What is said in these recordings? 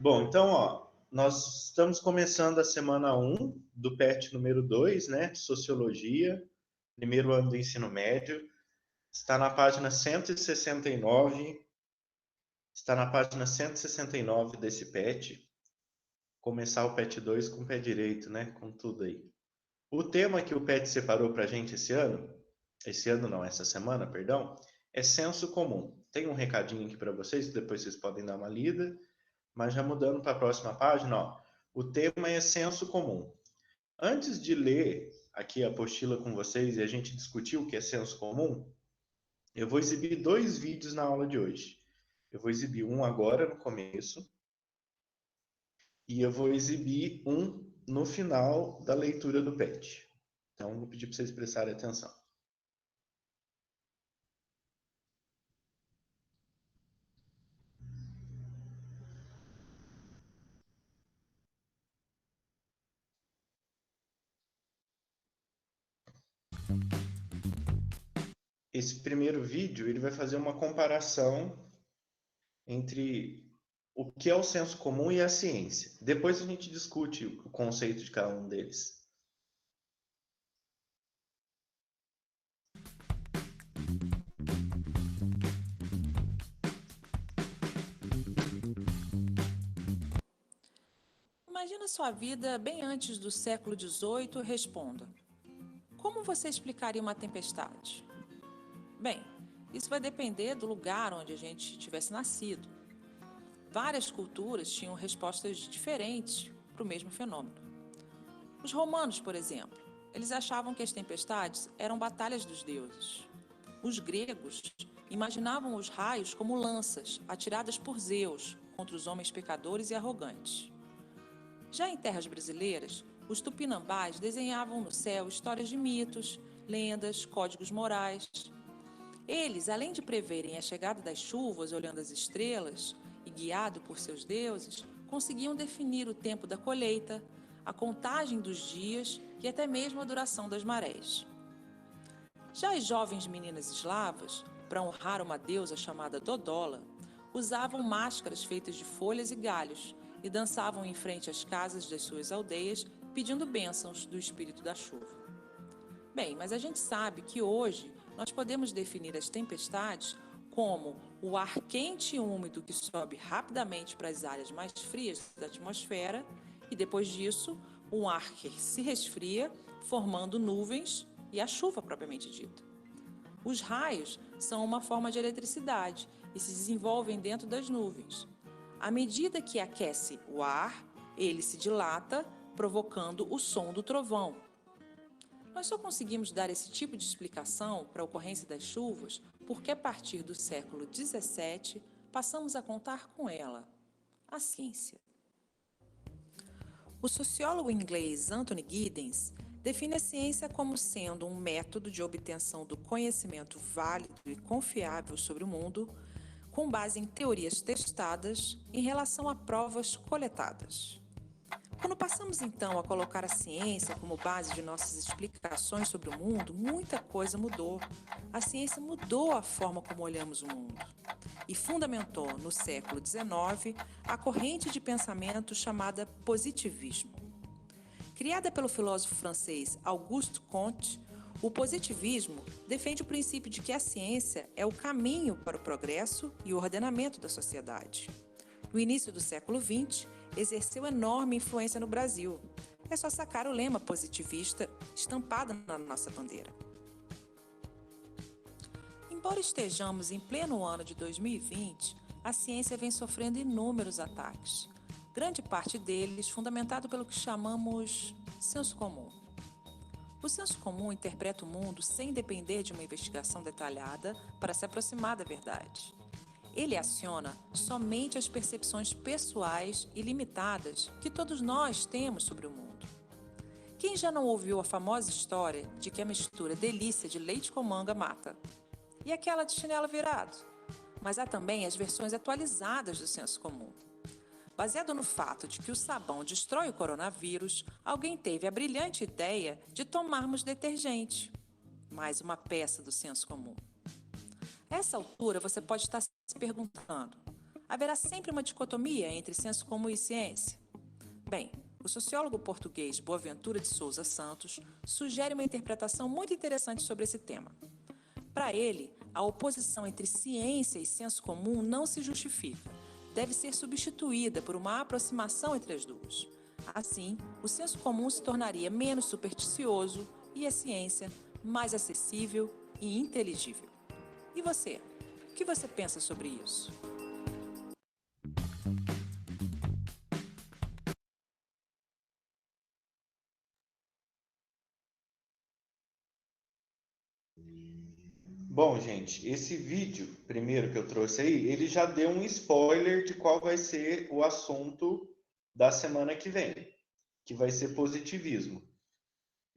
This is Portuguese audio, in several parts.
Bom, então, ó, nós estamos começando a semana 1 do PET número 2, né? Sociologia, primeiro ano do ensino médio. Está na página 169. Está na página 169 desse PET. Começar o PET 2 com o pé direito, né? Com tudo aí. O tema que o PET separou para a gente esse ano não, essa semana, perdão, é senso comum. Tem um recadinho aqui para vocês, que depois vocês podem dar uma lida. Mas já mudando para a próxima página, ó, o tema é senso comum. Antes de ler aqui a apostila com vocês e a gente discutir o que é senso comum, eu vou exibir dois vídeos na aula de hoje. Eu vou exibir um agora no começo e eu vou exibir um no final da leitura do PET. Então, vou pedir para vocês prestarem atenção. Esse primeiro vídeo ele vai fazer uma comparação entre o que é o senso comum e a ciência. Depois a gente discute o conceito de cada um deles. Imagina sua vida bem antes do século XVIII e responda: como você explicaria uma tempestade? Bem, isso vai depender do lugar onde a gente tivesse nascido. Várias culturas tinham respostas diferentes para o mesmo fenômeno. Os romanos, por exemplo, eles achavam que as tempestades eram batalhas dos deuses. Os gregos imaginavam os raios como lanças atiradas por Zeus contra os homens pecadores e arrogantes. Já em terras brasileiras, os tupinambás desenhavam no céu histórias de mitos, lendas, códigos morais. Eles, além de preverem a chegada das chuvas olhando as estrelas e guiado por seus deuses, conseguiam definir o tempo da colheita, a contagem dos dias e até mesmo a duração das marés. Já as jovens meninas eslavas, para honrar uma deusa chamada Dodola, usavam máscaras feitas de folhas e galhos e dançavam em frente às casas das suas aldeias pedindo bênçãos do espírito da chuva. Bem, mas a gente sabe que hoje nós podemos definir as tempestades como o ar quente e úmido que sobe rapidamente para as áreas mais frias da atmosfera e depois disso um ar que se resfria, formando nuvens e a chuva propriamente dita. Os raios são uma forma de eletricidade e se desenvolvem dentro das nuvens. À medida que aquece o ar, ele se dilata, provocando o som do trovão. Nós só conseguimos dar esse tipo de explicação para a ocorrência das chuvas porque, a partir do século XVII, passamos a contar com ela, a ciência. O sociólogo inglês Anthony Giddens define a ciência como sendo um método de obtenção do conhecimento válido e confiável sobre o mundo, com base em teorias testadas em relação a provas coletadas. Quando passamos, então, a colocar a ciência como base de nossas explicações sobre o mundo, muita coisa mudou. A ciência mudou a forma como olhamos o mundo e fundamentou, no século XIX, a corrente de pensamento chamada positivismo. Criada pelo filósofo francês Auguste Comte, o positivismo defende o princípio de que a ciência é o caminho para o progresso e o ordenamento da sociedade. No início do século XX, exerceu enorme influência no Brasil. É só sacar o lema positivista estampado na nossa bandeira. Embora estejamos em pleno ano de 2020, a ciência vem sofrendo inúmeros ataques. Grande parte deles fundamentado pelo que chamamos senso comum. O senso comum interpreta o mundo sem depender de uma investigação detalhada para se aproximar da verdade. Ele aciona somente as percepções pessoais e limitadas que todos nós temos sobre o mundo. Quem já não ouviu a famosa história de que a mistura delícia de leite com manga mata? E aquela de chinelo virado? Mas há também as versões atualizadas do senso comum. Baseado no fato de que o sabão destrói o coronavírus, alguém teve a brilhante ideia de tomarmos detergente. Mais uma peça do senso comum. A essa altura, você pode estar se perguntando: haverá sempre uma dicotomia entre senso comum e ciência? Bem, o sociólogo português Boaventura de Souza Santos sugere uma interpretação muito interessante sobre esse tema. Para ele, a oposição entre ciência e senso comum não se justifica. Deve ser substituída por uma aproximação entre as duas. Assim, o senso comum se tornaria menos supersticioso e a ciência mais acessível e inteligível. E você? O que você pensa sobre isso? Bom, gente, esse vídeo, primeiro que eu trouxe aí, ele já deu um spoiler de qual vai ser o assunto da semana que vem, que vai ser positivismo.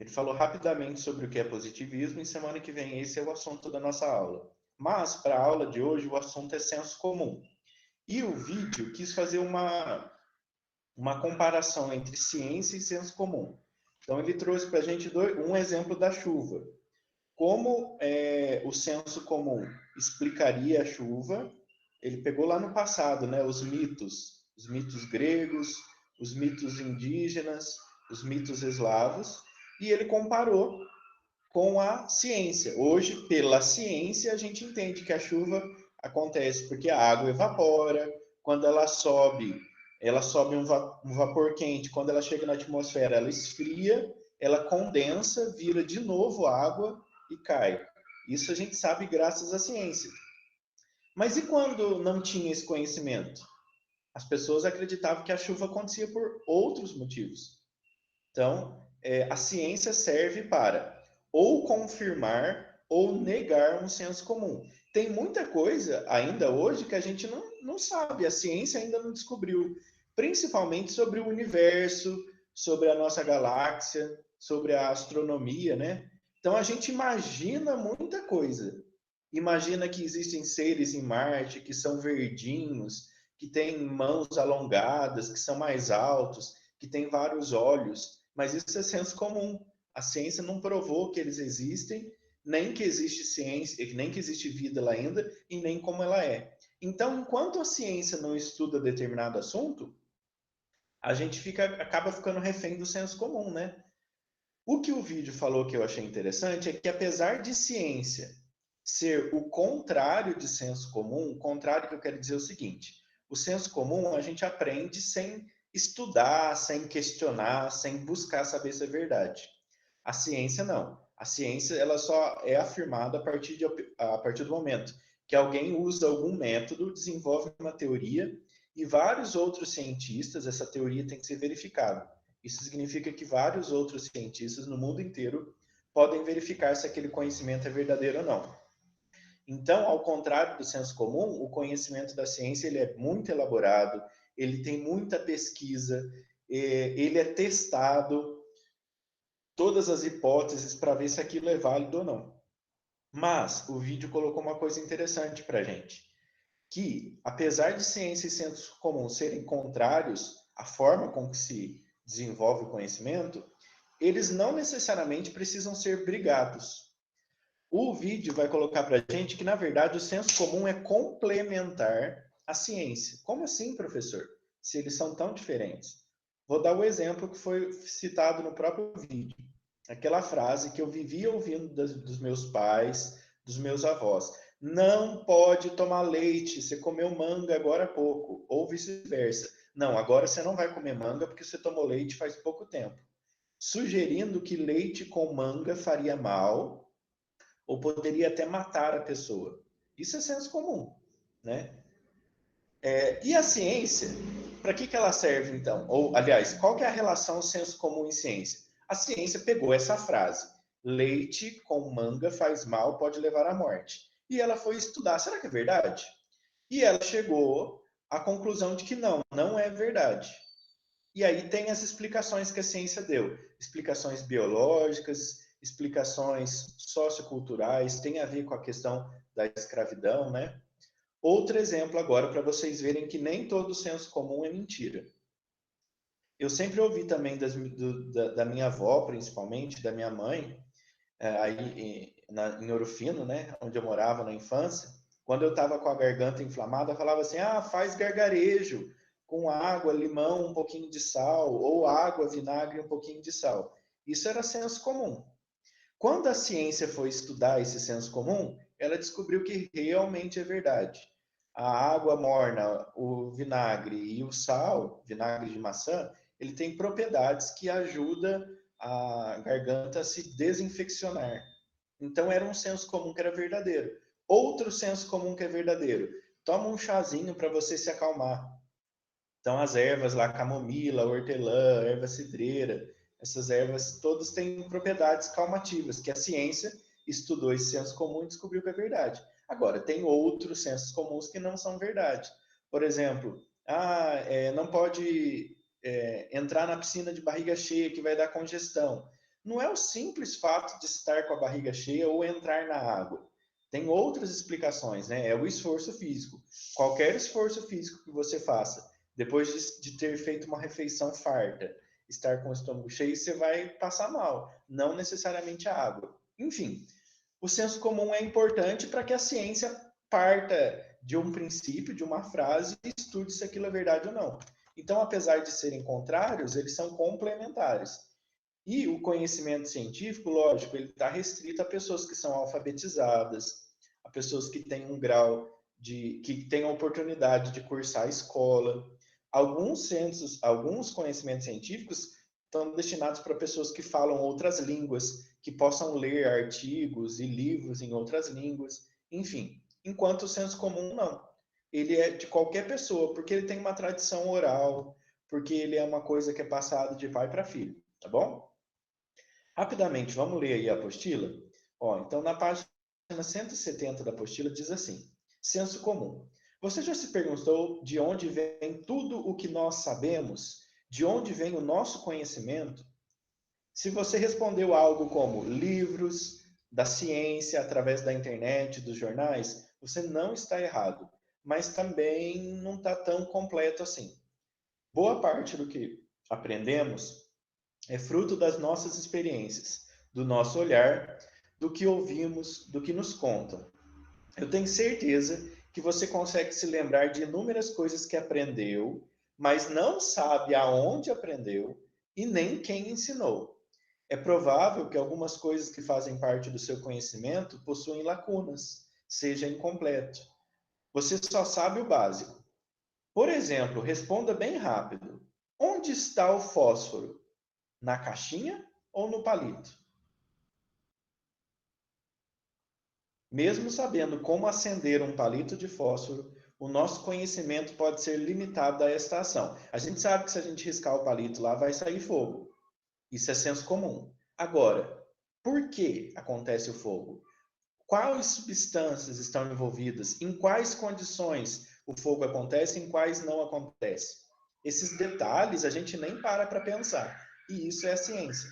Ele falou rapidamente sobre o que é positivismo e semana que vem esse é o assunto da nossa aula. Mas, para a aula de hoje, o assunto é senso comum. E o vídeo quis fazer uma comparação entre ciência e senso comum. Então, ele trouxe para a gente um exemplo da chuva. Como o senso comum explicaria a chuva? Ele pegou lá no passado, né, os mitos gregos, os mitos indígenas, os mitos eslavos, e ele comparou com a ciência. Hoje, pela ciência, a gente entende que a chuva acontece porque a água evapora, quando ela sobe um vapor quente, quando ela chega na atmosfera, ela esfria, ela condensa, vira de novo água e cai. Isso a gente sabe graças à ciência. Mas e quando não tinha esse conhecimento? As pessoas acreditavam que a chuva acontecia por outros motivos. Então, a ciência serve para ou confirmar ou negar um senso comum. Tem muita coisa ainda hoje que a gente não sabe, a ciência ainda não descobriu, principalmente sobre o universo, sobre a nossa galáxia, sobre a astronomia, né? Então a gente imagina muita coisa. Imagina que existem seres em Marte que são verdinhos, que têm mãos alongadas, que são mais altos, que têm vários olhos, mas isso é senso comum. A ciência não provou que eles existem, nem que existe ciência, nem que existe vida lá ainda, e nem como ela é. Então, enquanto a ciência não estuda determinado assunto, a gente acaba ficando refém do senso comum, né? O que o vídeo falou que eu achei interessante é que apesar de ciência ser o contrário de senso comum, o contrário que eu quero dizer é o seguinte: o senso comum a gente aprende sem estudar, sem questionar, sem buscar saber se é verdade. A ciência não. A ciência ela só é afirmada a partir do momento que alguém usa algum método, desenvolve uma teoria e vários outros cientistas, essa teoria tem que ser verificada. Isso significa que vários outros cientistas no mundo inteiro podem verificar se aquele conhecimento é verdadeiro ou não. Então, ao contrário do senso comum, o conhecimento da ciência ele é muito elaborado, ele tem muita pesquisa, ele é testado, todas as hipóteses para ver se aquilo é válido ou não. Mas o vídeo colocou uma coisa interessante para a gente, que apesar de ciência e senso comum serem contrários à forma com que se desenvolve o conhecimento, eles não necessariamente precisam ser brigados. O vídeo vai colocar para a gente que, na verdade, o senso comum é complementar à ciência. Como assim, professor? Se eles são tão diferentes. Vou dar o exemplo que foi citado no próprio vídeo. Aquela frase que eu vivia ouvindo dos meus pais, dos meus avós. Não pode tomar leite, você comeu manga agora há pouco, ou vice-versa. Não, agora você não vai comer manga porque você tomou leite faz pouco tempo. Sugerindo que leite com manga faria mal, ou poderia até matar a pessoa. Isso é senso comum, né? E a ciência, para que ela serve então? Ou, aliás, qual que é a relação senso comum e ciência? A ciência pegou essa frase: leite com manga faz mal, pode levar à morte. E ela foi estudar, será que é verdade? E ela chegou à conclusão de que não é verdade. E aí tem as explicações que a ciência deu, explicações biológicas, explicações socioculturais, tem a ver com a questão da escravidão, né? Outro exemplo agora para vocês verem que nem todo senso comum é mentira. Eu sempre ouvi também da minha avó, principalmente, da minha mãe, aí em Ouro Fino, né, onde eu morava na infância, Quando eu estava com a garganta inflamada, eu falava assim, faz gargarejo com água, limão, um pouquinho de sal, ou água, vinagre e um pouquinho de sal. Isso era senso comum. Quando a ciência foi estudar esse senso comum, ela descobriu que realmente é verdade. A água morna, o vinagre e o sal, vinagre de maçã, ele tem propriedades que ajudam a garganta a se desinfeccionar. Então era um senso comum que era verdadeiro. Outro senso comum que é verdadeiro: toma um chazinho para você se acalmar. Então as ervas lá, camomila, hortelã, erva cidreira, essas ervas todas têm propriedades calmativas, que a ciência estudou esse senso comum e descobriu que é verdade. Agora, tem outros sensos comuns que não são verdade. Por exemplo, não pode entrar na piscina de barriga cheia que vai dar congestão. Não é o simples fato de estar com a barriga cheia ou entrar na água. Tem outras explicações, né? É o esforço físico. Qualquer esforço físico que você faça, depois de ter feito uma refeição farta, estar com o estômago cheio, você vai passar mal, não necessariamente a água. Enfim, o senso comum é importante para que a ciência parta de um princípio, de uma frase, e estude se aquilo é verdade ou não. Então, apesar de serem contrários, eles são complementares. E o conhecimento científico, lógico, ele está restrito a pessoas que são alfabetizadas, a pessoas que têm um grau que têm a oportunidade de cursar a escola. Alguns conhecimentos científicos estão destinados para pessoas que falam outras línguas, que possam ler artigos e livros em outras línguas, enfim. Enquanto o senso comum, não. Ele é de qualquer pessoa, porque ele tem uma tradição oral, porque ele é uma coisa que é passada de pai para filho, tá bom? Rapidamente, vamos ler aí a apostila? Então, na página 170 da apostila diz assim: senso comum. Você já se perguntou de onde vem tudo o que nós sabemos? De onde vem o nosso conhecimento? Se você respondeu algo como livros, da ciência, através da internet, dos jornais, você não está errado, mas também não está tão completo assim. Boa parte do que aprendemos é fruto das nossas experiências, do nosso olhar, do que ouvimos, do que nos contam. Eu tenho certeza que você consegue se lembrar de inúmeras coisas que aprendeu, mas não sabe aonde aprendeu e nem quem ensinou. É provável que algumas coisas que fazem parte do seu conhecimento possuem lacunas, seja incompleto. Você só sabe o básico. Por exemplo, responda bem rápido: onde está o fósforo? Na caixinha ou no palito? Mesmo sabendo como acender um palito de fósforo, o nosso conhecimento pode ser limitado a esta ação. A gente sabe que se a gente riscar o palito lá, vai sair fogo. Isso é senso comum. Agora, por que acontece o fogo? Quais substâncias estão envolvidas? Em quais condições o fogo acontece e em quais não acontece? Esses detalhes a gente nem para pensar. E isso é a ciência.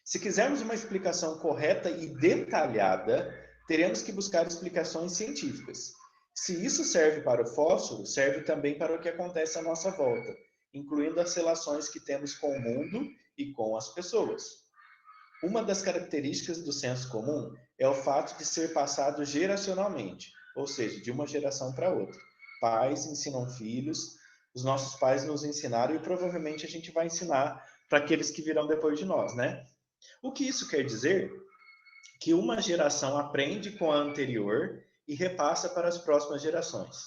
Se quisermos uma explicação correta e detalhada, teremos que buscar explicações científicas. Se isso serve para o fósforo, serve também para o que acontece à nossa volta, incluindo as relações que temos com o mundo e com as pessoas. Uma das características do senso comum é o fato de ser passado geracionalmente, ou seja, de uma geração para outra. Pais ensinam filhos, os nossos pais nos ensinaram e provavelmente a gente vai ensinar para aqueles que virão depois de nós, né? O que isso quer dizer? Que uma geração aprende com a anterior e repassa para as próximas gerações.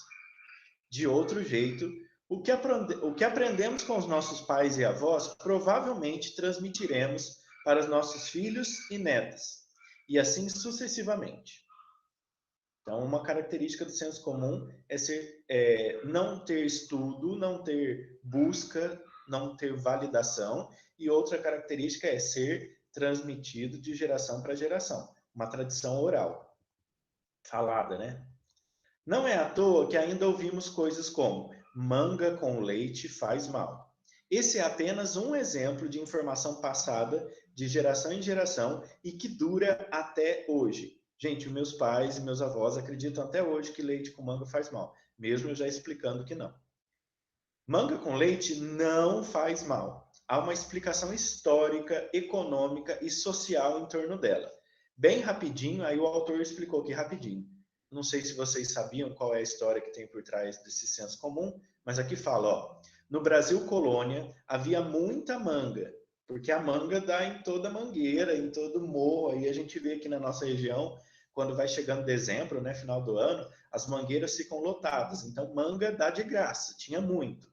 De outro jeito, o que aprendemos com os nossos pais e avós, provavelmente transmitiremos para os nossos filhos e netas, e assim sucessivamente. Então, uma característica do senso comum não ter estudo, não ter busca, não ter validação, e outra característica é ser transmitido de geração para geração, uma tradição oral, falada, né? Não é à toa que ainda ouvimos coisas como manga com leite faz mal. Esse é apenas um exemplo de informação passada de geração em geração e que dura até hoje. Gente, meus pais e meus avós acreditam até hoje que leite com manga faz mal, mesmo eu já explicando que não. Manga com leite não faz mal. Há uma explicação histórica, econômica e social em torno dela. Bem rapidinho, aí o autor explicou aqui rapidinho. não sei se vocês sabiam qual é a história que tem por trás desse senso comum, mas aqui fala, ó, no Brasil colônia havia muita manga, porque a manga dá em toda mangueira, em todo morro, aí a gente vê aqui na nossa região, quando vai chegando dezembro, né, final do ano, as mangueiras ficam lotadas, então manga dá de graça, tinha muito.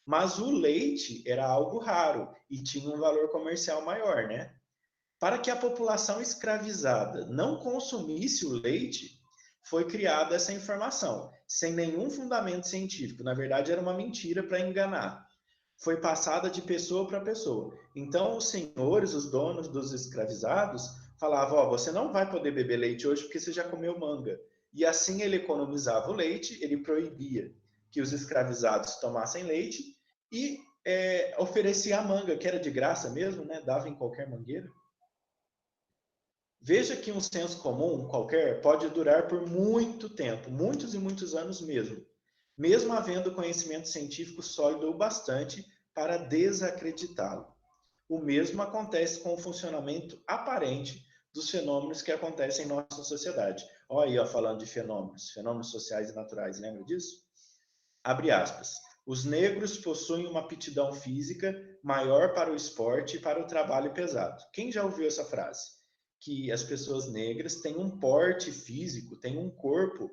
Mas o leite era algo raro e tinha um valor comercial maior, né? Para que a população escravizada não consumisse o leite, foi criada essa informação, sem nenhum fundamento científico. Na verdade, era uma mentira para enganar. Foi passada de pessoa para pessoa. Então, os senhores, os donos dos escravizados, falavam: ó, você não vai poder beber leite hoje porque você já comeu manga. E assim ele economizava o leite, ele proibia que os escravizados tomassem leite e oferecia a manga, que era de graça mesmo, né? Dava em qualquer mangueira. Veja que um senso comum qualquer pode durar por muito tempo, muitos e muitos anos mesmo, mesmo havendo conhecimento científico sólido o bastante para desacreditá-lo. O mesmo acontece com o funcionamento aparente dos fenômenos que acontecem em nossa sociedade. Olha aí, ó, falando de fenômenos sociais e naturais, lembra disso? Abre aspas. Os negros possuem uma aptidão física maior para o esporte e para o trabalho pesado. Quem já ouviu essa frase? Que as pessoas negras têm um porte físico, têm um corpo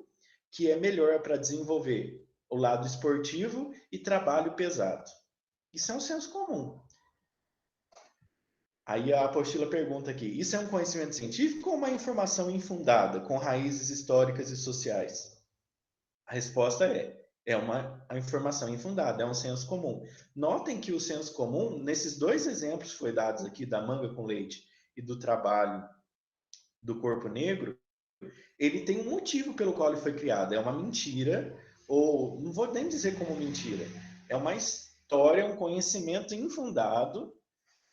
que é melhor para desenvolver o lado esportivo e trabalho pesado. Isso é um senso comum. Aí a apostila pergunta aqui: isso é um conhecimento científico ou uma informação infundada, com raízes históricas e sociais? A resposta é uma informação infundada, é um senso comum. Notem que o senso comum, nesses dois exemplos que foi dados aqui, da manga com leite e do trabalho do corpo negro, ele tem um motivo pelo qual ele foi criado. É uma mentira, ou não vou nem dizer como mentira, é uma história, um conhecimento infundado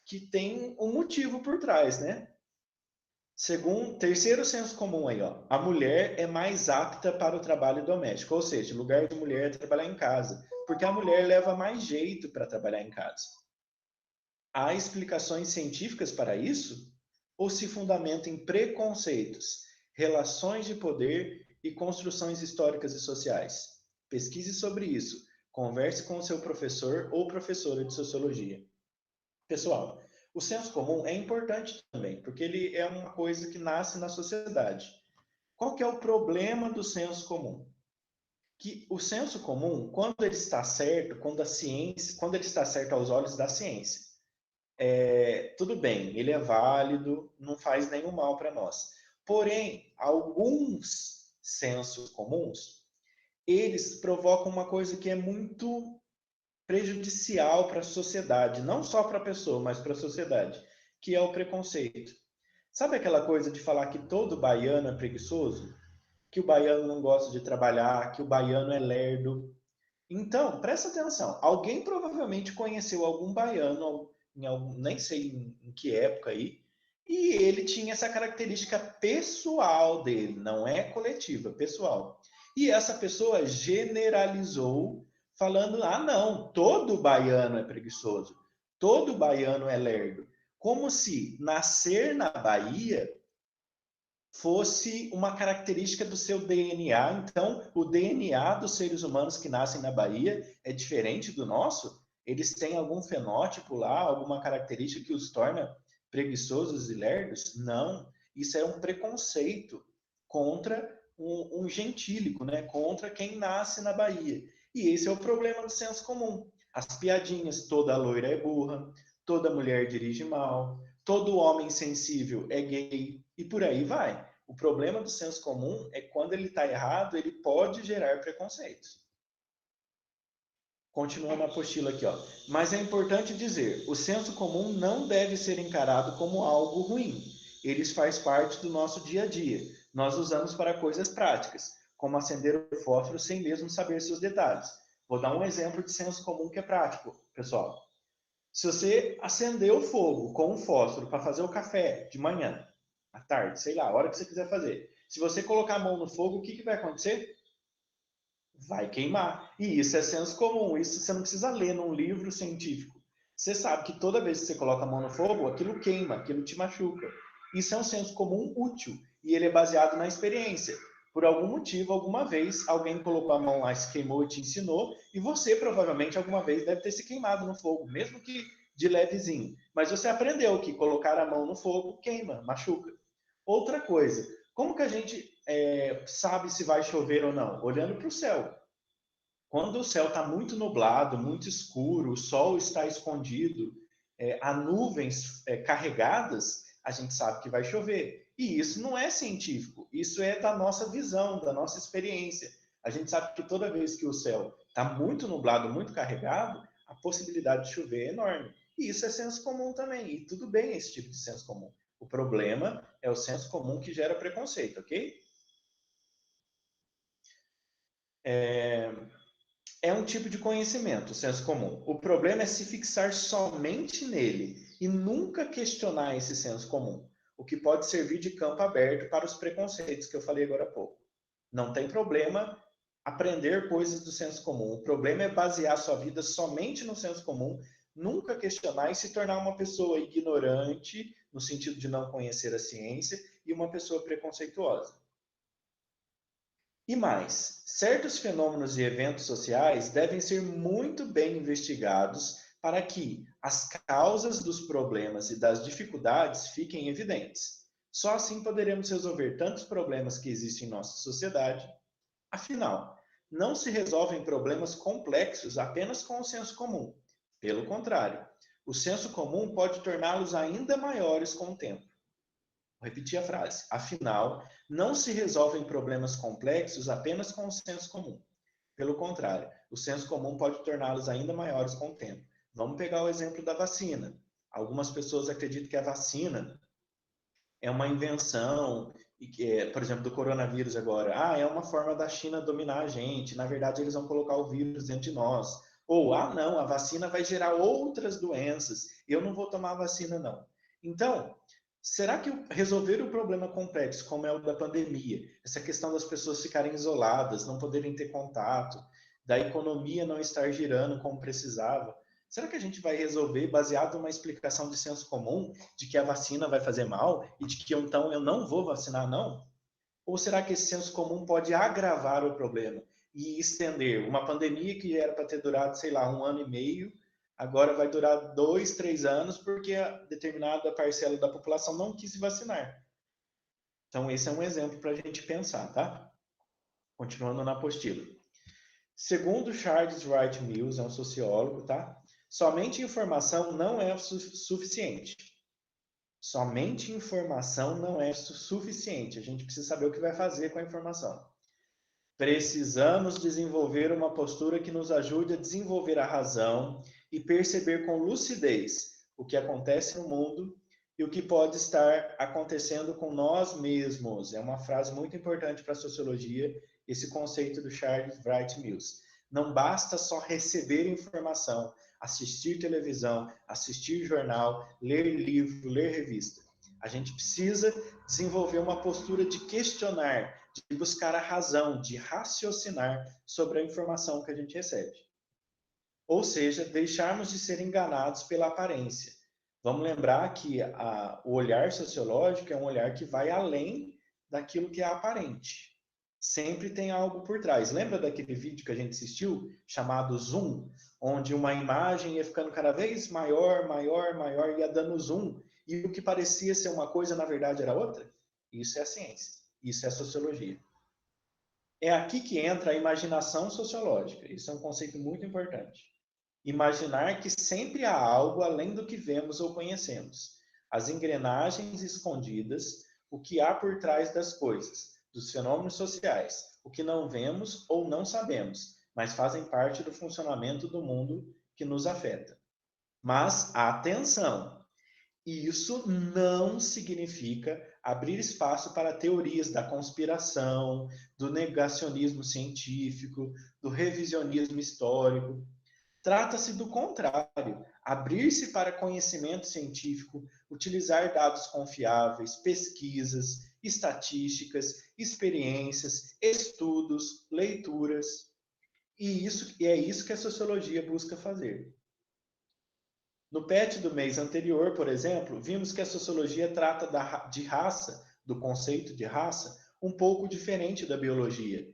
que tem um motivo por trás, né? Segundo, terceiro senso comum aí, ó, a mulher é mais apta para o trabalho doméstico, ou seja, o lugar de mulher é trabalhar em casa, porque a mulher leva mais jeito para trabalhar em casa. Há explicações científicas para isso? Ou se fundamenta em preconceitos, relações de poder e construções históricas e sociais? Pesquise sobre isso. Converse com o seu professor ou professora de sociologia. Pessoal, o senso comum é importante também, porque ele é uma coisa que nasce na sociedade. Qual que é o problema do senso comum? Que o senso comum, quando ele está certo, quando ele está certo aos olhos da ciência, tudo bem, ele é válido, não faz nenhum mal para nós. Porém, alguns sensos comuns, eles provocam uma coisa que é muito prejudicial para a sociedade, não só para a pessoa, mas para a sociedade, que é o preconceito. Sabe aquela coisa de falar que todo baiano é preguiçoso? Que o baiano não gosta de trabalhar, que o baiano é lerdo? Então, presta atenção. Alguém provavelmente conheceu algum baiano, nem sei em que época aí, e ele tinha essa característica pessoal dele, não é coletiva, pessoal. E essa pessoa generalizou, falando: ah, não, todo baiano é preguiçoso, todo baiano é lerdo. Como se nascer na Bahia fosse uma característica do seu DNA. Então, o DNA dos seres humanos que nascem na Bahia é diferente do nosso? Eles têm algum fenótipo lá, alguma característica que os torna preguiçosos e lerdos? Não. Isso é um preconceito contra um gentílico, né? Contra quem nasce na Bahia. E esse é o problema do senso comum. As piadinhas, toda loira é burra, toda mulher dirige mal, todo homem sensível é gay, e por aí vai. O problema do senso comum é que quando ele está errado, ele pode gerar preconceitos. Continuando a apostila aqui, ó. Mas é importante dizer, o senso comum não deve ser encarado como algo ruim. Ele faz parte do nosso dia a dia. Nós usamos para coisas práticas, como acender o fósforo sem mesmo saber seus detalhes. Vou dar um exemplo de senso comum que é prático, pessoal. Se você acender o fogo com um fósforo para fazer o café de manhã, à tarde, sei lá, a hora que você quiser fazer. Se você colocar a mão no fogo, o que vai acontecer? Vai queimar. E isso é senso comum, isso você não precisa ler num livro científico. Você sabe que toda vez que você coloca a mão no fogo, aquilo queima, aquilo te machuca. Isso é um senso comum útil e ele é baseado na experiência. por algum motivo, alguma vez, alguém colocou a mão lá, se queimou e te ensinou, e você provavelmente alguma vez deve ter se queimado no fogo, mesmo que de levezinho. Mas você aprendeu que colocar a mão no fogo queima, machuca. Outra coisa, como que a gente sabe se vai chover ou não? Olhando para o céu. Quando o céu está muito nublado, muito escuro, o sol está escondido, há nuvens carregadas, a gente sabe que vai chover. E isso não é científico, isso é da nossa visão, da nossa experiência. A gente sabe que toda vez que o céu está muito nublado, muito carregado, a possibilidade de chover é enorme. E isso é senso comum também, e tudo bem esse tipo de senso comum. O problema é o senso comum que gera preconceito, ok? É um tipo de conhecimento, o senso comum. O problema é se fixar somente nele e nunca questionar esse senso comum, o que pode servir de campo aberto para os preconceitos que eu falei agora há pouco. Não tem problema aprender coisas do senso comum. O problema é basear sua vida somente no senso comum, nunca questionar e se tornar uma pessoa ignorante, no sentido de não conhecer a ciência, e uma pessoa preconceituosa. E mais, certos fenômenos e eventos sociais devem ser muito bem investigados para que as causas dos problemas e das dificuldades fiquem evidentes. Só assim poderemos resolver tantos problemas que existem em nossa sociedade. Afinal, não se resolvem problemas complexos apenas com o senso comum. Pelo contrário, o senso comum pode torná-los ainda maiores com o tempo. Vou repetir a frase. Afinal, não se resolvem problemas complexos apenas com o senso comum. Pelo contrário, o senso comum pode torná-los ainda maiores com o tempo. Vamos pegar o exemplo da vacina. Algumas pessoas acreditam que a vacina é uma invenção, e que, por exemplo, do coronavírus agora. É uma forma da China dominar a gente. Na verdade, eles vão colocar o vírus dentro de nós. Ou, não, a vacina vai gerar outras doenças. Eu não vou tomar a vacina, não. Então, será que resolver o problema complexo, como é o da pandemia, essa questão das pessoas ficarem isoladas, não poderem ter contato, da economia não estar girando como precisava, será que a gente vai resolver baseado numa explicação de senso comum de que a vacina vai fazer mal e de que então eu não vou vacinar, não? Ou será que esse senso comum pode agravar o problema e estender uma pandemia que era para ter durado, sei lá, 1 ano e meio, agora vai durar 2, 3 anos porque determinada parcela da população não quis se vacinar? Então, esse é um exemplo para a gente pensar, tá? Continuando na apostila. Segundo Charles Wright Mills, é um sociólogo, tá? Somente informação não é suficiente. Somente informação não é suficiente. A gente precisa saber o que vai fazer com a informação. Precisamos desenvolver uma postura que nos ajude a desenvolver a razão e perceber com lucidez o que acontece no mundo e o que pode estar acontecendo com nós mesmos. É uma frase muito importante para a sociologia, esse conceito do Charles Wright Mills. Não basta só receber informação, assistir televisão, assistir jornal, ler livro, ler revista. A gente precisa desenvolver uma postura de questionar, de buscar a razão, de raciocinar sobre a informação que a gente recebe. Ou seja, deixarmos de ser enganados pela aparência. Vamos lembrar que o olhar sociológico é um olhar que vai além daquilo que é aparente. Sempre tem algo por trás. Lembra daquele vídeo que a gente assistiu, chamado Zoom, onde uma imagem ia ficando cada vez maior, maior, maior, ia dando zoom, e o que parecia ser uma coisa, na verdade, era outra? Isso é a ciência, isso é a sociologia. É aqui que entra a imaginação sociológica. Isso é um conceito muito importante. Imaginar que sempre há algo além do que vemos ou conhecemos. As engrenagens escondidas, o que há por trás das coisas, dos fenômenos sociais, o que não vemos ou não sabemos, mas fazem parte do funcionamento do mundo que nos afeta. Mas, atenção! Isso não significa abrir espaço para teorias da conspiração, do negacionismo científico, do revisionismo histórico. Trata-se do contrário, abrir-se para conhecimento científico, utilizar dados confiáveis, pesquisas, estatísticas, experiências, estudos, leituras. E é isso que a sociologia busca fazer. No PET do mês anterior, por exemplo, vimos que a sociologia trata de raça, do conceito de raça, um pouco diferente da biologia.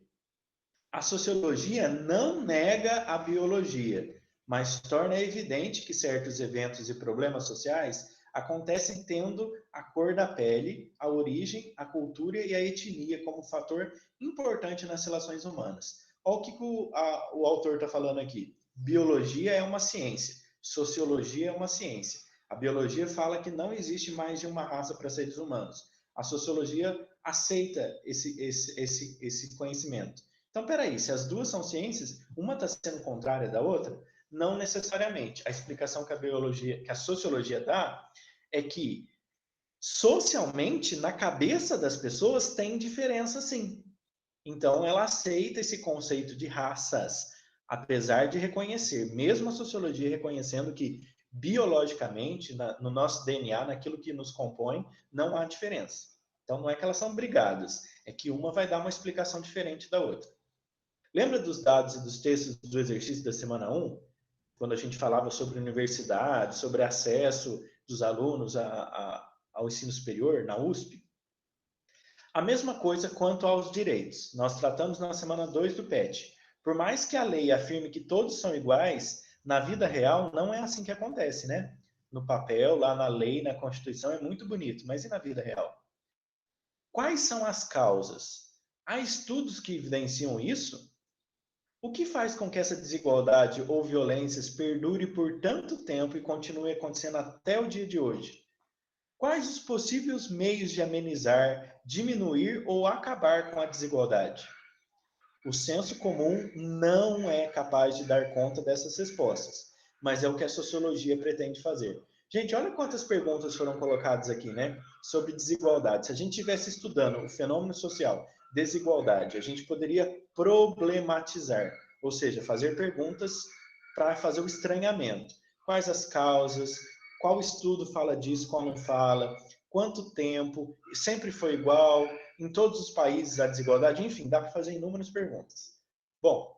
A sociologia não nega a biologia, mas torna evidente que certos eventos e problemas sociais acontecem tendo a cor da pele, a origem, a cultura e a etnia como fator importante nas relações humanas. Olha o que o autor está falando aqui. Biologia é uma ciência, sociologia é uma ciência. A biologia fala que não existe mais de uma raça para seres humanos. A sociologia aceita esse conhecimento. Então, peraí, se as duas são ciências, uma está sendo contrária da outra? Não necessariamente. A explicação que a sociologia dá é que socialmente, na cabeça das pessoas, tem diferença sim. Então, ela aceita esse conceito de raças, apesar de reconhecer, mesmo a sociologia reconhecendo que biologicamente, no nosso DNA, naquilo que nos compõe, não há diferença. Então, não é que elas são brigadas, é que uma vai dar uma explicação diferente da outra. Lembra dos dados e dos textos do exercício da semana 1? Quando a gente falava sobre universidade, sobre acesso dos alunos ao ensino superior, na USP? A mesma coisa quanto aos direitos. Nós tratamos na semana 2 do PET. Por mais que a lei afirme que todos são iguais, na vida real não é assim que acontece, né? No papel, lá na lei, na Constituição, é muito bonito, mas e na vida real? Quais são as causas? Há estudos que evidenciam isso? O que faz com que essa desigualdade ou violências perdure por tanto tempo e continue acontecendo até o dia de hoje? Quais os possíveis meios de amenizar, diminuir ou acabar com a desigualdade? O senso comum não é capaz de dar conta dessas respostas, mas é o que a sociologia pretende fazer. Gente, olha quantas perguntas foram colocadas aqui, né? Sobre desigualdade. Se a gente estivesse estudando o fenômeno social, desigualdade, a gente poderia problematizar, ou seja, fazer perguntas para fazer o estranhamento. Quais as causas? Qual estudo fala disso, qual não fala? Quanto tempo? Sempre foi igual? Em todos os países a desigualdade? Enfim, dá para fazer inúmeras perguntas. Bom,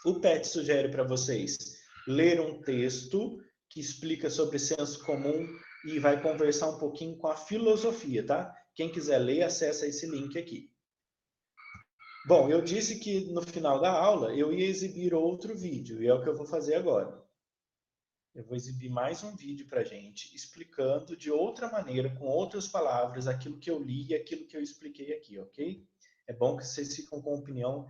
o PET sugere para vocês ler um texto que explica sobre senso comum e vai conversar um pouquinho com a filosofia, tá? Quem quiser ler, acessa esse link aqui. Bom, eu disse que no final da aula eu ia exibir outro vídeo, e é o que eu vou fazer agora. Eu vou exibir mais um vídeo para a gente, explicando de outra maneira, com outras palavras, aquilo que eu li e aquilo que eu expliquei aqui, ok? É bom que vocês ficam com a opinião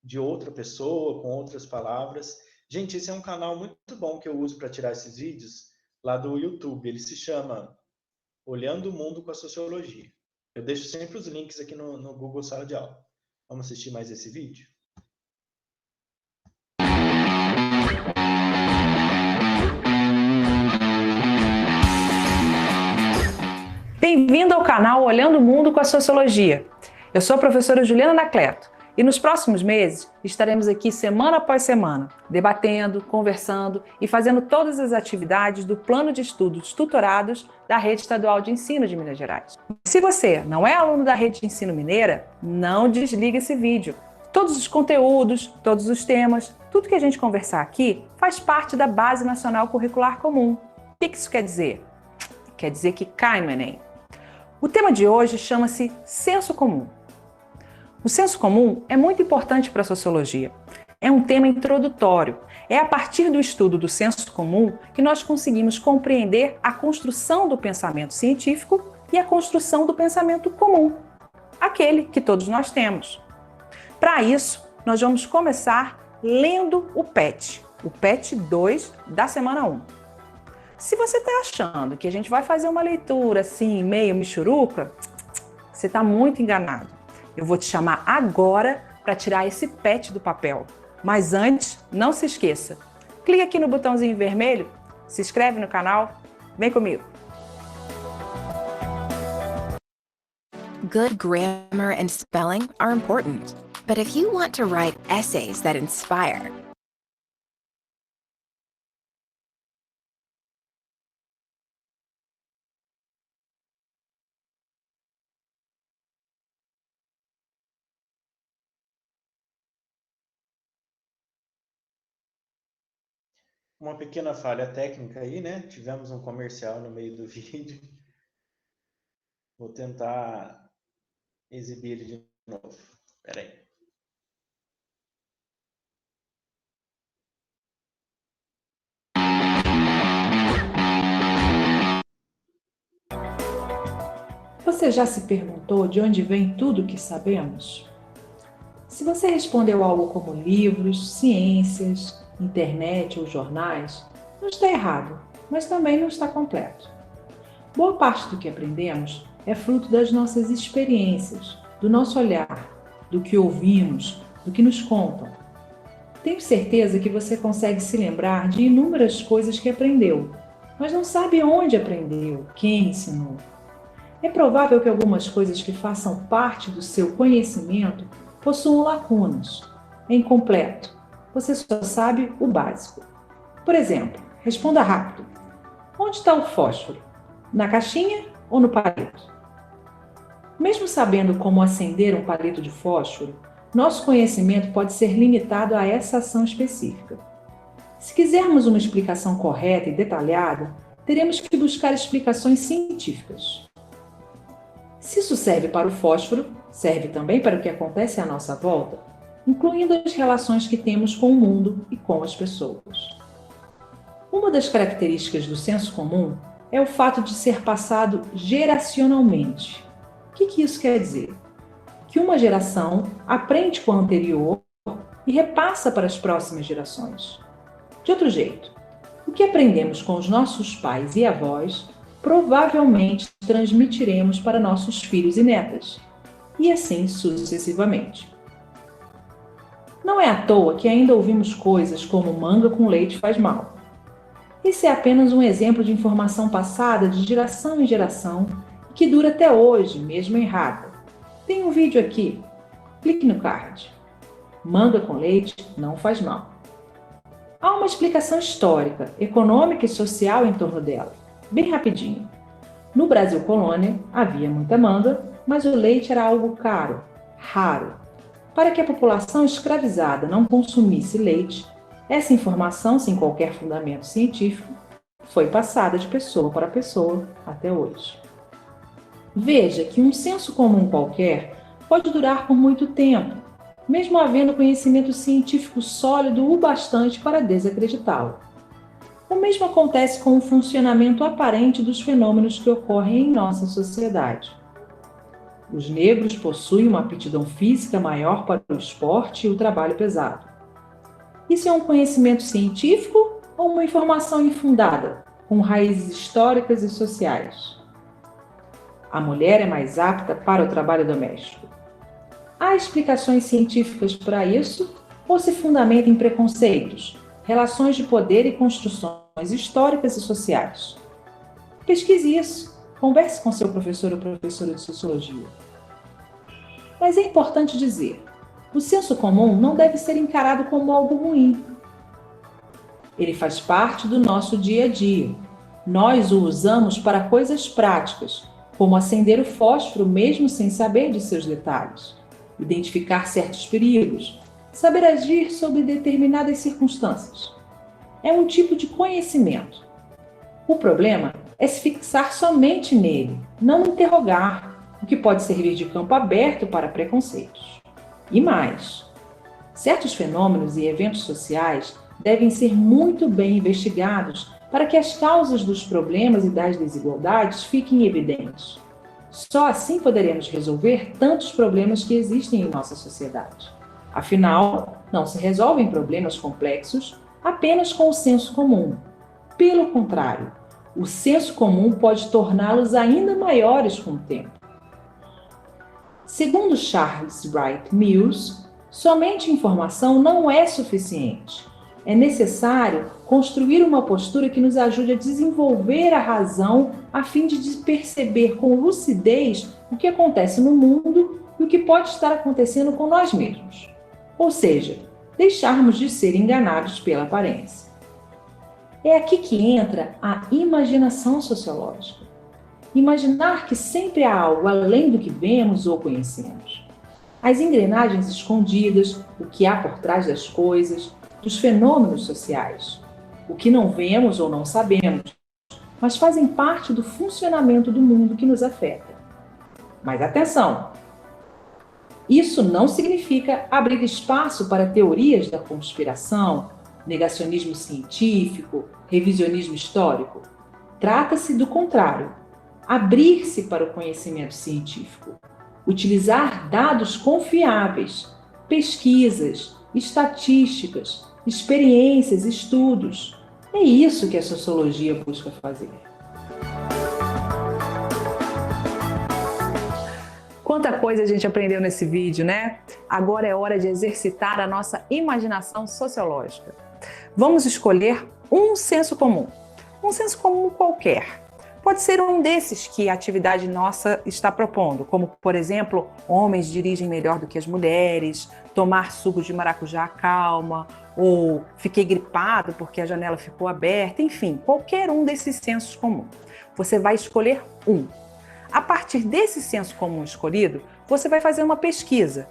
de outra pessoa, com outras palavras. Gente, esse é um canal muito bom que eu uso para tirar esses vídeos, lá do YouTube. Ele se chama Olhando o Mundo com a Sociologia. Eu deixo sempre os links aqui no Google Sala de Aula. Vamos assistir mais esse vídeo? Bem-vindo ao canal Olhando o Mundo com a Sociologia. Eu sou a professora Juliana Anacleto e nos próximos meses estaremos aqui semana após semana, debatendo, conversando e fazendo todas as atividades do plano de estudos tutorados da Rede Estadual de Ensino de Minas Gerais. Se você não é aluno da Rede de Ensino Mineira, não desligue esse vídeo. Todos os conteúdos, todos os temas, tudo que a gente conversar aqui faz parte da Base Nacional Curricular Comum. O que isso quer dizer? Quer dizer que cai no Enem. O tema de hoje chama-se senso comum. O senso comum é muito importante para a sociologia. É um tema introdutório. É a partir do estudo do senso comum que nós conseguimos compreender a construção do pensamento científico e a construção do pensamento comum, aquele que todos nós temos. Para isso, nós vamos começar lendo o PET 2 da semana 1. Se você está achando que a gente vai fazer uma leitura assim, meio michuruca, você está muito enganado. Eu vou te chamar agora para tirar esse PET do papel. Mas antes, não se esqueça. Clique aqui no botãozinho vermelho, se inscreve no canal, vem comigo. Good grammar and spelling are important, but if you want to write essays that inspire, Uma pequena falha técnica aí, né? Tivemos um comercial no meio do vídeo. Vou tentar exibir ele de novo. Espera aí. Você já se perguntou de onde vem tudo o que sabemos? Se você respondeu algo como livros, ciências, internet ou jornais, não está errado, mas também não está completo. Boa parte do que aprendemos é fruto das nossas experiências, do nosso olhar, do que ouvimos, do que nos contam. Tenho certeza que você consegue se lembrar de inúmeras coisas que aprendeu, mas não sabe onde aprendeu, quem ensinou. É provável que algumas coisas que façam parte do seu conhecimento possuam lacunas. É incompleto. Você só sabe o básico. Por exemplo, responda rápido. Onde está o fósforo? Na caixinha ou no palito? Mesmo sabendo como acender um palito de fósforo, nosso conhecimento pode ser limitado a essa ação específica. Se quisermos uma explicação correta e detalhada, teremos que buscar explicações científicas. Se isso serve para o fósforo, serve também para o que acontece à nossa volta, incluindo as relações que temos com o mundo e com as pessoas. Uma das características do senso comum é o fato de ser passado geracionalmente. O que isso quer dizer? Que uma geração aprende com a anterior e repassa para as próximas gerações. De outro jeito, o que aprendemos com os nossos pais e avós provavelmente transmitiremos para nossos filhos e netas, e assim sucessivamente. Não é à toa que ainda ouvimos coisas como manga com leite faz mal. Esse é apenas um exemplo de informação passada de geração em geração e que dura até hoje, mesmo errada. Tem um vídeo aqui, clique no card. Manga com leite não faz mal. Há uma explicação histórica, econômica e social em torno dela. Bem rapidinho. No Brasil colônia, havia muita manga, mas o leite era algo caro, raro. Para que a população escravizada não consumisse leite, essa informação, sem qualquer fundamento científico, foi passada de pessoa para pessoa até hoje. Veja que um senso comum qualquer pode durar por muito tempo, mesmo havendo conhecimento científico sólido o bastante para desacreditá-lo. O mesmo acontece com o funcionamento aparente dos fenômenos que ocorrem em nossa sociedade. Os negros possuem uma aptidão física maior para o esporte e o trabalho pesado. Isso é um conhecimento científico ou uma informação infundada, com raízes históricas e sociais? A mulher é mais apta para o trabalho doméstico. Há explicações científicas para isso ou se fundamenta em preconceitos, relações de poder e construções históricas e sociais? Pesquise isso. Converse com seu professor ou professora de sociologia. Mas é importante dizer, o senso comum não deve ser encarado como algo ruim. Ele faz parte do nosso dia a dia. Nós o usamos para coisas práticas, como acender o fósforo mesmo sem saber de seus detalhes, identificar certos perigos, saber agir sob determinadas circunstâncias. É um tipo de conhecimento. O problema é se fixar somente nele, não interrogar, o que pode servir de campo aberto para preconceitos. E mais, certos fenômenos e eventos sociais devem ser muito bem investigados para que as causas dos problemas e das desigualdades fiquem evidentes. Só assim poderemos resolver tantos problemas que existem em nossa sociedade. Afinal, não se resolvem problemas complexos apenas com o senso comum. Pelo contrário, o senso comum pode torná-los ainda maiores com o tempo. Segundo Charles Wright Mills, somente informação não é suficiente. É necessário construir uma postura que nos ajude a desenvolver a razão a fim de perceber com lucidez o que acontece no mundo e o que pode estar acontecendo com nós mesmos. Ou seja, deixarmos de ser enganados pela aparência. É aqui que entra a imaginação sociológica. Imaginar que sempre há algo além do que vemos ou conhecemos. As engrenagens escondidas, o que há por trás das coisas, dos fenômenos sociais. O que não vemos ou não sabemos, mas fazem parte do funcionamento do mundo que nos afeta. Mas atenção! Isso não significa abrir espaço para teorias da conspiração, negacionismo científico, revisionismo histórico. Trata-se do contrário, abrir-se para o conhecimento científico, utilizar dados confiáveis, pesquisas, estatísticas, experiências, estudos. É isso que a sociologia busca fazer. Quanta coisa a gente aprendeu nesse vídeo, né? Agora é hora de exercitar a nossa imaginação sociológica. Vamos escolher um senso comum qualquer. Pode ser um desses que a atividade nossa está propondo, como, por exemplo, homens dirigem melhor do que as mulheres, tomar suco de maracujá calma, ou fiquei gripado porque a janela ficou aberta, enfim, qualquer um desses sensos comuns. Você vai escolher um. A partir desse senso comum escolhido, você vai fazer uma pesquisa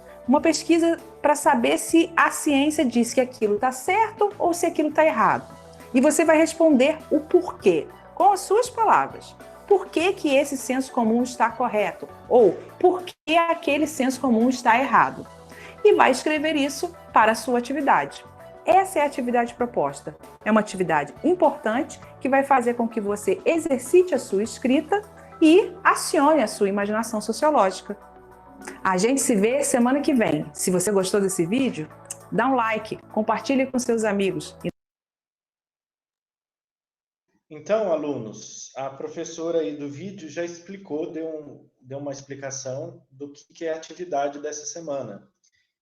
para saber se a ciência diz que aquilo está certo ou se aquilo está errado. E você vai responder o porquê, com as suas palavras. Por que que esse senso comum está correto? Ou por que aquele senso comum está errado? E vai escrever isso para a sua atividade. Essa é a atividade proposta. É uma atividade importante que vai fazer com que você exercite a sua escrita e acione a sua imaginação sociológica. A gente se vê semana que vem. Se você gostou desse vídeo, dá um like, compartilhe com seus amigos. Então, alunos, a professora aí do vídeo já explicou, deu uma explicação do que é a atividade dessa semana.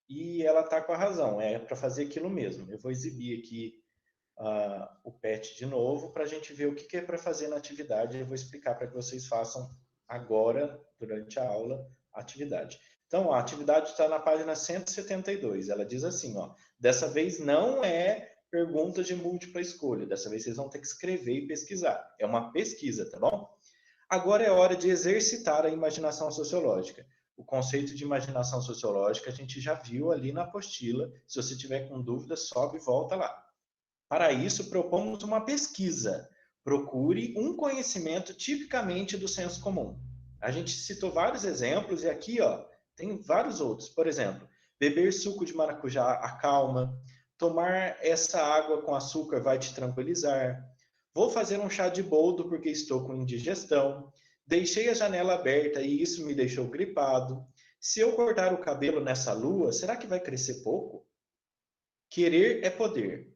E ela está com a razão, é para fazer aquilo mesmo. Eu vou exibir aqui o PET de novo para a gente ver o que é para fazer na atividade. Eu vou explicar para que vocês façam agora, durante a aula, a atividade. Então, a atividade está na página 172. Ela diz assim, ó, dessa vez não é perguntas de múltipla escolha. Dessa vez vocês vão ter que escrever e pesquisar. É uma pesquisa, tá bom? Agora é hora de exercitar a imaginação sociológica. O conceito de imaginação sociológica a gente já viu ali na apostila. Se você tiver com dúvida, sobe e volta lá. Para isso, propomos uma pesquisa. Procure um conhecimento tipicamente do senso comum. A gente citou vários exemplos e aqui, ó, tem vários outros. Por exemplo, beber suco de maracujá acalma, tomar essa água com açúcar vai te tranquilizar, vou fazer um chá de boldo porque estou com indigestão, deixei a janela aberta e isso me deixou gripado, se eu cortar o cabelo nessa lua, será que vai crescer pouco? Querer é poder.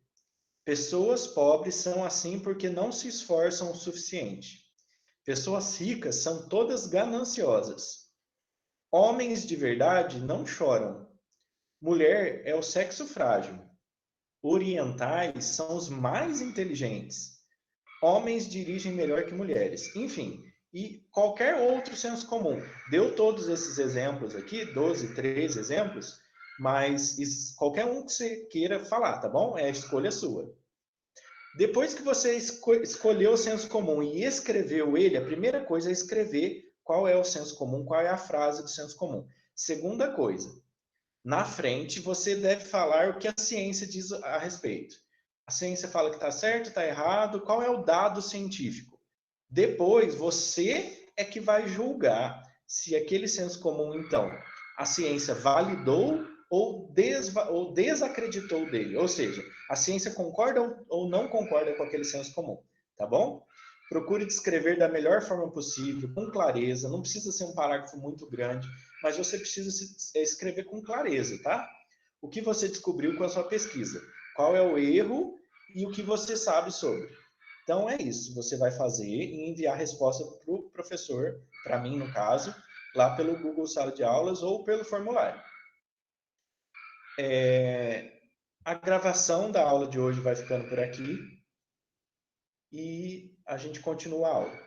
Pessoas pobres são assim porque não se esforçam o suficiente. Pessoas ricas são todas gananciosas. Homens de verdade não choram. Mulher é o sexo frágil. Orientais são os mais inteligentes. Homens dirigem melhor que mulheres. Enfim, e qualquer outro senso comum. Deu todos esses exemplos aqui, 12, 13 exemplos, mas qualquer um que você queira falar, tá bom? É a escolha sua. Depois que você escolheu o senso comum e escreveu ele, a primeira coisa é escrever qual é o senso comum, qual é a frase do senso comum. Segunda coisa, na frente você deve falar o que a ciência diz a respeito. A ciência fala que está certo, está errado, qual é o dado científico. Depois você é que vai julgar se aquele senso comum, então, a ciência validou ou desacreditou dele. Ou seja, a ciência concorda ou não concorda com aquele senso comum, tá bom? Procure descrever da melhor forma possível, com clareza, não precisa ser um parágrafo muito grande, mas você precisa escrever com clareza, tá? O que você descobriu com a sua pesquisa? Qual é o erro e o que você sabe sobre? Então é isso, você vai fazer e enviar a resposta para o professor, para mim no caso, lá pelo Google Sala de Aulas ou pelo formulário. A gravação da aula de hoje vai ficando por aqui e a gente continua a aula.